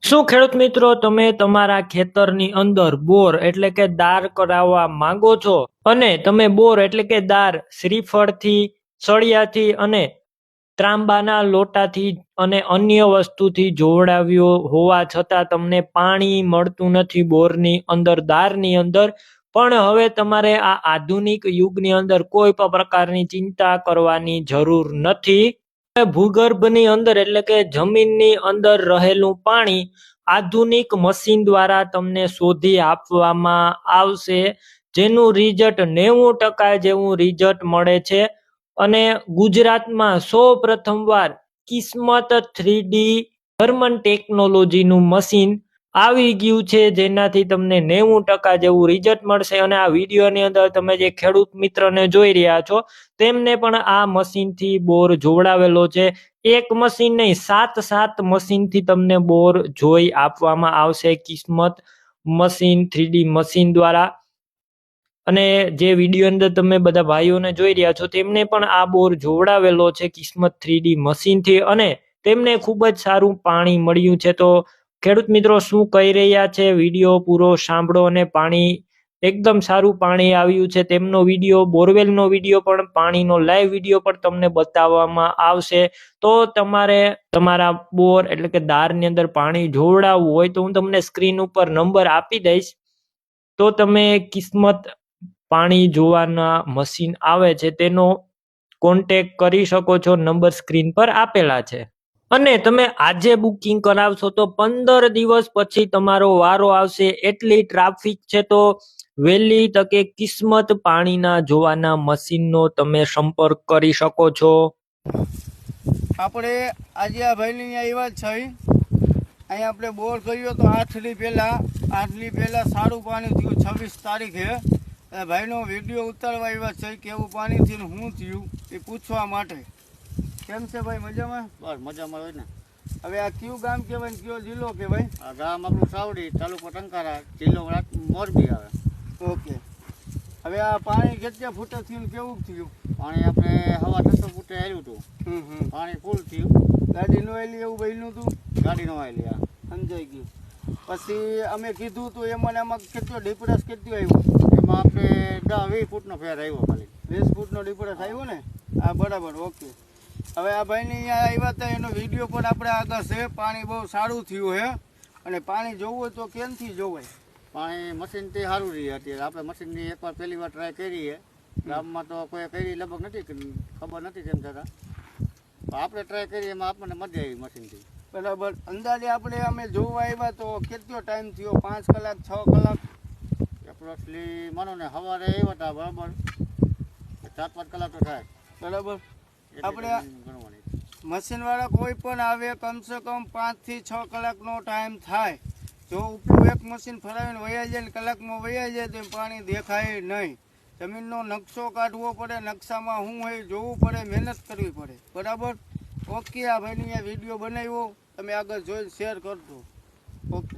શું ખેડૂત મિત્રો તમે તમારા ખેતરની અંદર બોર એટલે કે દાર કરાવવા માંગો છો અને તમે બોર એટલે કે દાર શ્રીફળથી, સળિયાથી અને ત્રાંબાના લોટાથી અને અન્ય વસ્તુથી જોડાવ્યો હોવા છતાં તમને પાણી મળતું નથી બોરની અંદર, દારની અંદર. પણ હવે તમારે આ આધુનિક યુગની અંદર કોઈ પણ પ્રકારની ચિંતા કરવાની જરૂર નથી. ભૂગર્ભની અંદર એટલે કે જમીનની અંદર રહેલું પાણી આધુનિક મશીન દ્વારા તમને શોધી આપવામાં આવશે, જેનું રિઝલ્ટ 90% જેવું રિઝલ્ટ મળે છે. અને ગુજરાતમાં સૌ પ્રથમવાર કિસ્મત 3D જર્મન ટેકનોલોજીનું મશીન આવી ગયું છે, જેનાથી તમને 90% જેવું રિઝલ્ટ મળશે. અને આ વિડીયોની અંદર તમે જે ખેડૂત મિત્રને જોઈ રહ્યા છો તેમને પણ આ મશીનથી બોર જોડાવેલો છે. એક મશીન નહીં, 7 મશીનથી તમને બોર જોઈ આપવામાં આવશે કિસ્મત મશીન 3D મશીન દ્વારા. અને જે વિડીયો અંદર તમે બધા ભાઈઓને જોઈ રહ્યા છો તેમને પણ આ બોર જોડાવેલો છે કિસ્મત 3D મશીનથી અને તેમને ખૂબ જ સારું પાણી મળ્યું છે. તો ખેડૂત મિત્રો શું કહી રહ્યા છે વિડીયો પૂરો સાંભળો. અને પાણી એકદમ સારું પાણી આવ્યું છે તેમનો વિડીયો, બોરવેલનો વિડીયો પણ, પાણીનો લાઈવ વિડીયો પણ તમને બતાવવામાં આવશે. તો તમારે તમારા બોર એટલે કે દારની અંદર પાણી જોડાવવું હોય તો હું તમને સ્ક્રીન ઉપર નંબર આપી દઈશ, તો તમે કિસ્મત પાણી જોવાના મશીન આવે છે તેનો કોન્ટેક કરી શકો છો. નંબર સ્ક્રીન પર આપેલા છે. અને તમે આજે બુકિંગ કરાવશો તો 15 દિવસ પછી તમારો વારો આવશે. એટલી ટ્રાફિક છે, તો વહેલી તકે કિસ્મત પાણીના જોવાના મશીનનો તમે સંપર્ક કરી શકો છો. આપણે આજે આ ભાઈની અહીંયા આવ્યા છે. અહીંયા આપણે બોર કર્યો તો 8 દી પહેલાં સારું પાણી થયું 26 તારીખે. ભાઈનો વિડીયો ઉતારવા આવ્યા છે, કેવું પાણી થયું, શું થયું એ પૂછવા માટે. કેમ છે ભાઈ, મજામાં? બસ મજામાં હોય ને. હવે આ કયું ગામ કહેવાય ને કયો જિલ્લો કહેવાય? આ ગામ આપણું સાવડી, તાલુકો ટંકારા, જિલ્લો મોરબી આવે. ઓકે. હવે આ પાણી કેટલા ફૂટે થયું, કેવું થયું પાણી? આપણે હવા 600 ફૂટે આવ્યું હતું. પાણી ફૂલ થયું. ગાડી નો આવેલી એવું બન્યું હતું? ગાડી નો આવેલી. આ સમજાઈ ગયું. પછી અમે કીધું તો એમાં આમાં કેટલો ડિફરન્સ કેટલું આવ્યું? એમાં આપણે 10-20 ફૂટનો ફેર આવ્યો ખાલી. 20 ફૂટનો ડિફરન્સ આવ્યો ને? હા બરાબર, ઓકે. હવે આ ભાઈને અહીંયા આવ્યા હતા, એનો વિડીયો પણ આપણે આગળ છે. પાણી બહુ સારું થયું છે. અને પાણી જોવું હોય તો ક્યાંથી જોવાય? પાણી મશીનથી સારું રહી. અત્યારે આપણે મશીનની એકવાર પહેલી વાર ટ્રાય કરી છે. ગામમાં તો કોઈ કરી લગભગ નથી, ખબર નથી તેમ છતાં આપણે ટ્રાય કરી, એમાં આપણને મજા આવી મશીનથી. બરાબર. અંદાજે આપણે અમે જોવા આવ્યા તો કેટલો ટાઈમ થયો? 5 કલાક, 6 કલાક? એપ્રોક્સલી માનો ને સવારે આવ્યા હતા, બરાબર 4-5 કલાક તો થાય. બરાબર. આપણે મશીનવાળા કોઈ પણ આવે કમસે કમ 5 થી 6 કલાકનો ટાઈમ થાય. જો ઉપરું એક મશીન ફરાવીને વયા જાય ને કલાકમાં વયા જાય તો પાણી દેખાય નહીં. જમીનનો નકશો કાઢવો પડે, નકશામાં શું હોય જોવું પડે, મહેનત કરવી પડે. બરાબર, ઓકે. આ ભાઈને અહીંયા વિડીયો બનાવ્યો, તમે આગળ જોઈને શેર કરજો. ઓકે.